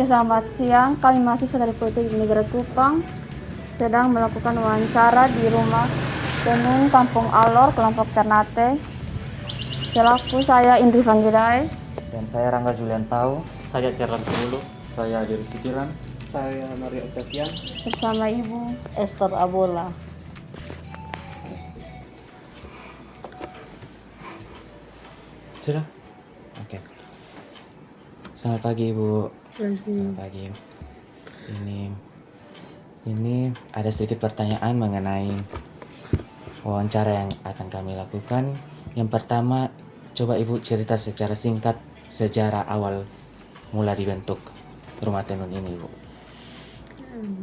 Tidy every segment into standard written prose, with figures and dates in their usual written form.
selamat siang. Kami mahasiswa dari Politeknik Negara Kupang sedang melakukan wawancara di rumah tenun Kampung Alor, kelompok Ternate. Selaku saya Indri Vanggidai. Dan saya Rangga Julian Pau. Saya Cerlan Sebulu. Saya Dery Pikiran. Saya Maria Octavian. Bersama Ibu Esther Abola. Sudah? Oke. Selamat pagi Ibu. Selamat pagi. Ini ada sedikit pertanyaan mengenai wawancara yang akan kami lakukan. Yang pertama, coba Ibu cerita secara singkat sejarah awal mula dibentuk rumah tenun ini, Ibu.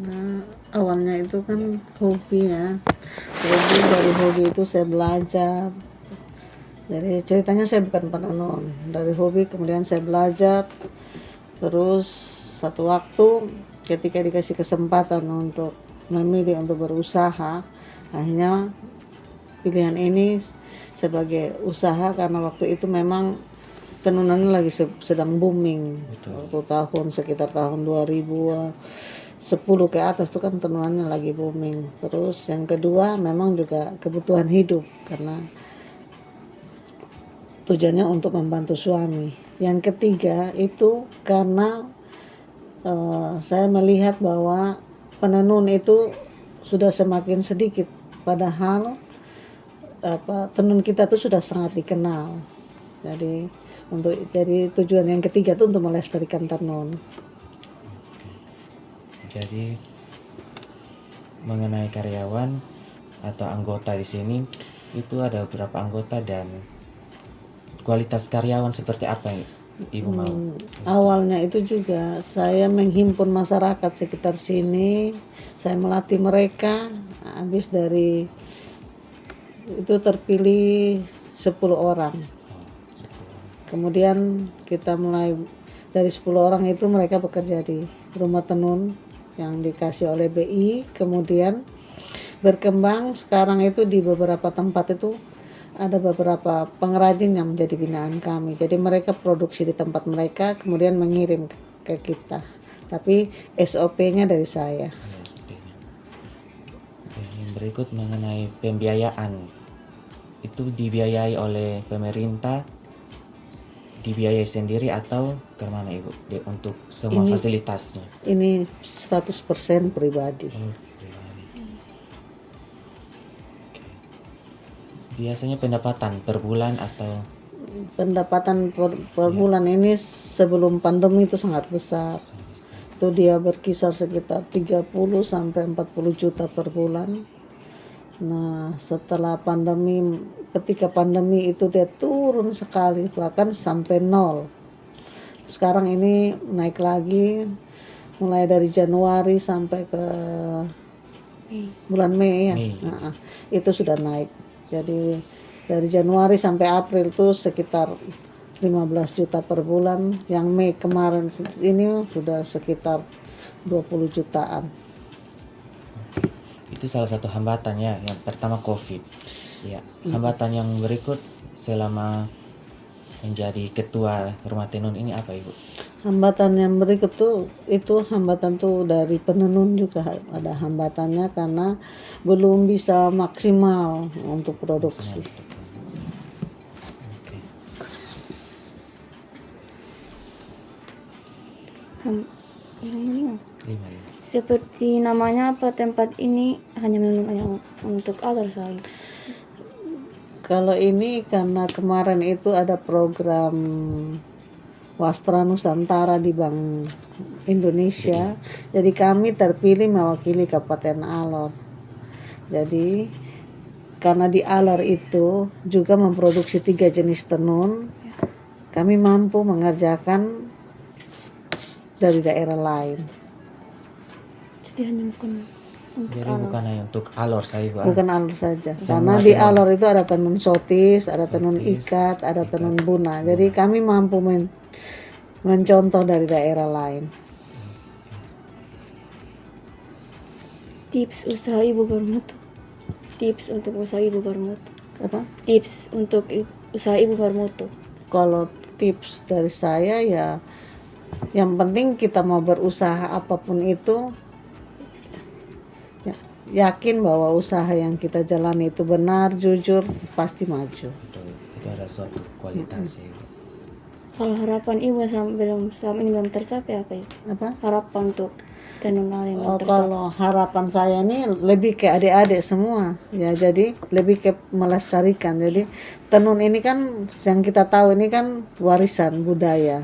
Nah, awalnya itu kan hobi ya. Jadi dari hobi itu saya belajar. Jadi ceritanya saya bukan penenun. Dari hobi kemudian saya belajar. Terus satu waktu ketika dikasih kesempatan untuk memilih untuk berusaha, akhirnya pilihan ini sebagai usaha karena waktu itu memang tenunannya lagi sedang booming. Waktu sekitar tahun 2010 ke atas itu kan tenunannya lagi booming. Terus yang kedua memang juga kebutuhan hidup karena tujuannya untuk membantu suami. Yang ketiga itu karena saya melihat bahwa penenun itu sudah semakin sedikit, padahal tenun kita itu sudah sangat dikenal. Jadi tujuan yang ketiga itu untuk melestarikan tenun. Jadi mengenai karyawan atau anggota di sini itu ada beberapa anggota dan kualitas karyawan seperti apa yang Ibu mau? Awalnya itu juga saya menghimpun masyarakat sekitar sini, saya melatih mereka, habis dari itu terpilih 10 orang. Kemudian kita mulai dari 10 orang itu mereka bekerja di rumah tenun yang dikasih oleh BI, kemudian berkembang sekarang itu di beberapa tempat itu ada beberapa pengrajin yang menjadi binaan kami. Jadi mereka produksi di tempat mereka kemudian mengirim ke kita. Tapi SOP-nya dari saya. Yang berikut mengenai pembiayaan. Itu dibiayai oleh pemerintah, dibiayai sendiri atau kemana Ibu untuk semua fasilitasnya? Ini 100% pribadi. Biasanya pendapatan per bulan atau? Pendapatan per bulan ini sebelum pandemi itu sangat besar. Itu dia berkisar sekitar 30 sampai 40 juta per bulan. Nah, setelah pandemi, ketika pandemi itu dia turun sekali, bahkan sampai 0. Sekarang ini naik lagi mulai dari Januari sampai ke bulan Mei ya. Nah, itu sudah naik. Jadi dari Januari sampai April itu sekitar 15 juta per bulan. Yang Mei kemarin ini sudah sekitar 20 jutaan. Itu salah satu hambatannya. Yang pertama COVID. Ya, hambatan yang berikut selama menjadi ketua rumah tenun ini apa Ibu? Hambatan yang berikut tuh itu hambatan tuh dari penenun juga ada hambatannya karena belum bisa maksimal untuk produksi. Seperti namanya apa tempat ini hanya menenun untuk alor saja? Kalau ini karena kemarin itu ada program Wastra Nusantara di Bank Indonesia, jadi kami terpilih mewakili Kabupaten Alor. Jadi karena di Alor itu juga memproduksi 3 jenis tenun, kami mampu mengerjakan dari daerah lain. Jadi hanya bukan untuk Jadi bukan hanya untuk alor saja Ibu. Bukan alor saja, Semua karena di tenun. alor itu ada tenun sotis, ada tenun ikat, ada tenun buna. Jadi kami mampu mencontoh dari daerah lain. Tips usaha Ibu bermutu. Tips untuk usaha Ibu bermutu. Apa? Tips untuk usaha Ibu bermutu. Kalau tips dari saya ya Yang penting kita mau berusaha apapun itu, yakin bahwa usaha yang kita jalani itu benar, jujur, pasti maju. Betul. Itu ada suatu kualitas ya, Ibu. Kalau harapan ibu selama ini belum tercapai apa ya? Apa? Harapan untuk tenun alit yang belum tercapai. Kalau harapan saya ini lebih ke adik-adik semua ya, jadi lebih ke melestarikan. Jadi tenun ini kan yang kita tahu ini kan warisan budaya.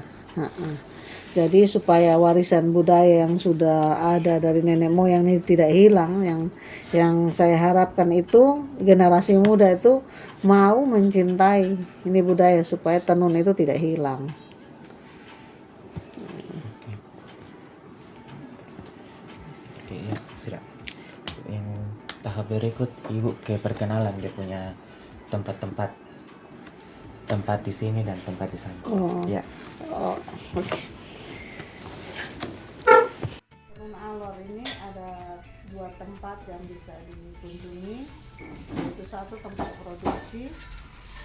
Jadi supaya warisan budaya yang sudah ada dari nenek moyang ini tidak hilang, yang saya harapkan itu generasi muda itu mau mencintai ini budaya supaya tenun itu tidak hilang. Oke, ya, sudah. Yang tahap berikut Ibu ke perkenalan dia punya tempat di sini dan tempat di sana. Ya. Oke. Tenun Alor ini ada 2 tempat yang bisa dikunjungi, yaitu 1 tempat produksi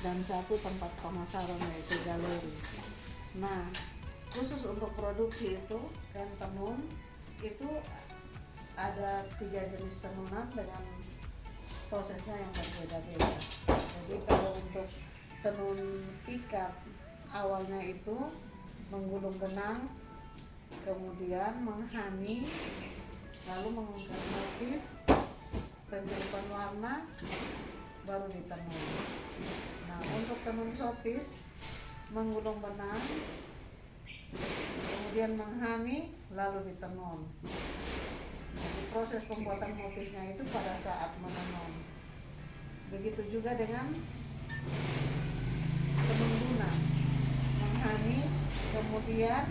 dan 1 tempat pemasaran, yaitu galeri. Nah, khusus untuk produksi itu kan tenun itu ada 3 jenis tenunan dengan prosesnya yang berbeda-beda. Jadi kalau untuk tenun ikat awalnya itu menggulung benang, kemudian menghani, lalu mengangkat motif, penjelipan warna, baru ditenun. Nah, untuk tenun sotis menggulung benang, kemudian menghani, lalu ditenun. Jadi proses pembuatan motifnya itu pada saat menenun. Begitu juga dengan tenun lunak, menghani, kemudian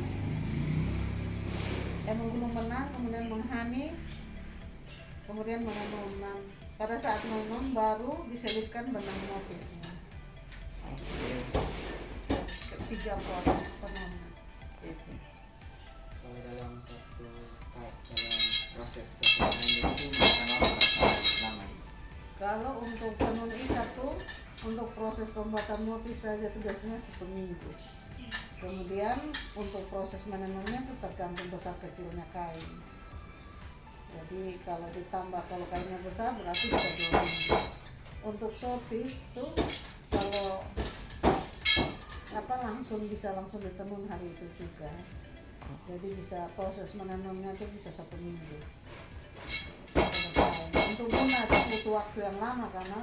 menggulung benang, kemudian menghani, kemudian menenun. Nah, pada saat menenun baru diselipkan benang motifnya. 3 proses penurunan itu. Kalau dalam proses seperti itu lama. Kalau untuk tenun ikat tuh untuk proses pembuatan motif saja itu biasanya 1 minggu. Kemudian untuk proses menenunnya itu tergantung besar kecilnya kain. Jadi kalau kainnya besar berarti bisa 2 minggu. Untuk sotis tuh kalau bisa langsung ditenun hari itu juga. Jadi bisa proses menenunnya itu bisa 1 minggu. Untuk lunak butuh waktu yang lama karena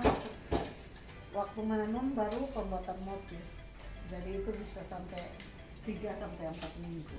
waktu menenun baru pembuatan motif. Jadi itu bisa sampai 3 sampai 4 minggu.